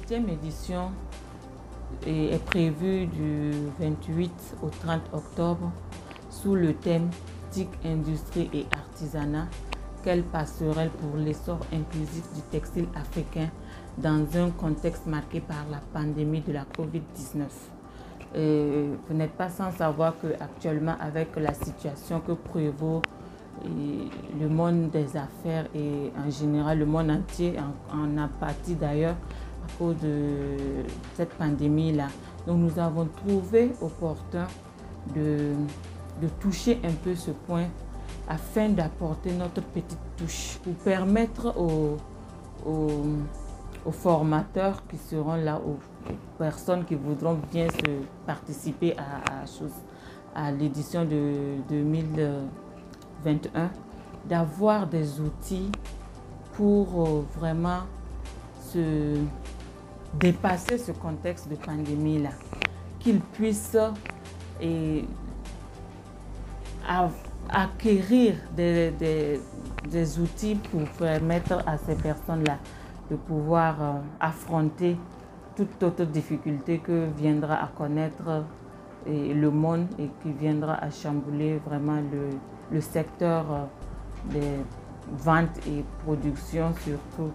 7e édition est prévue du 28 au 30 octobre sous le thème TIC, industrie et artisanat. Quelle passerelle pour l'essor inclusif du textile africain dans un contexte marqué par la pandémie de la COVID-19. Vous n'êtes pas sans savoir qu'actuellement, avec la situation que prévaut le monde des affaires et en général le monde entier en a pâti d'ailleurs à cause de cette pandémie-là. Donc nous avons trouvé opportun de toucher un peu ce point afin d'apporter notre petite touche pour permettre aux formateurs qui seront là, aux personnes qui voudront bien participer à l'édition de 2021, d'avoir des outils pour vraiment se dépasser ce contexte de pandémie-là, qu'ils puissent acquérir des outils pour permettre à ces personnes-là de pouvoir affronter toute autre difficulté que viendra à connaître le monde et qui viendra à chambouler vraiment le secteur des ventes et production surtout.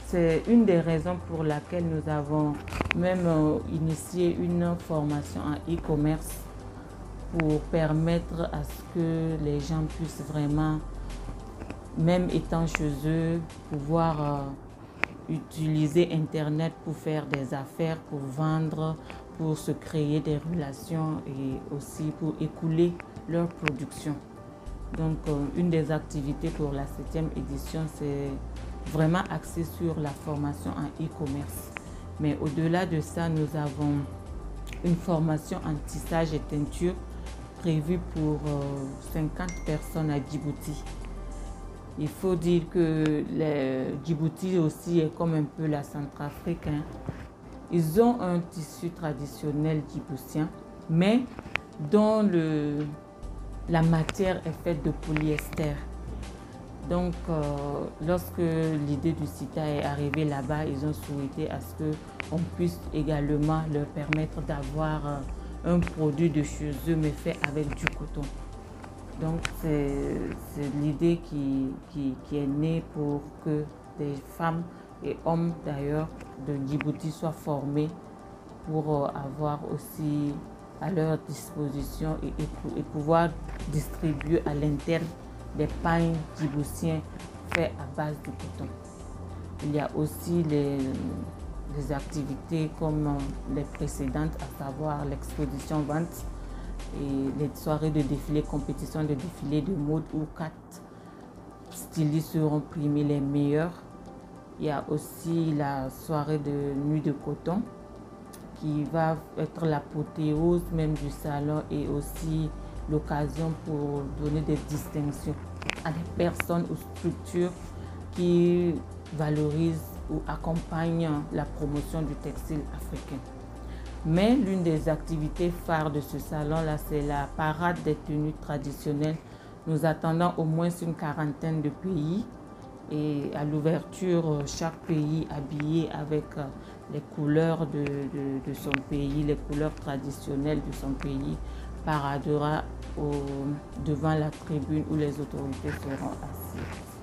C'est une des raisons pour laquelle nous avons même initié une formation en e-commerce pour permettre à ce que les gens puissent vraiment, même étant chez eux, pouvoir utiliser Internet pour faire des affaires, pour vendre, pour se créer des relations et aussi pour écouler leur production. Donc, une des activités pour la 7e édition, c'est vraiment axé sur la formation en e-commerce. Mais au-delà de ça, nous avons une formation en tissage et teinture prévue pour 50 personnes à Djibouti. Il faut dire que Djibouti aussi est comme un peu la Centrafrique. Ils ont un tissu traditionnel djiboutien, mais dont la matière est faite de polyester. Donc, lorsque l'idée du CITA est arrivée là-bas, ils ont souhaité à ce qu'on puisse également leur permettre d'avoir un produit de chez eux, mais fait avec du coton. Donc, c'est l'idée qui est née pour que des femmes et hommes d'ailleurs de Djibouti soient formés pour avoir aussi à leur disposition et pouvoir distribuer à l'interne des pagnes djiboutiens faits à base de coton. Il y a aussi les activités comme les précédentes, à savoir l'exposition vente et les soirées de défilé, compétition de défilé de mode où 4 stylistes seront primés les meilleurs. Il y a aussi la soirée de nuit de coton qui va être l'apothéose même du salon et aussi l'occasion pour donner des distinctions à des personnes ou structures qui valorisent ou accompagnent la promotion du textile africain. Mais l'une des activités phares de ce salon-là, c'est la parade des tenues traditionnelles. Nous attendons au moins une quarantaine de pays et à l'ouverture, chaque pays habillé avec les couleurs de son pays, les couleurs traditionnelles de son pays, paradera devant la tribune où les autorités seront assises.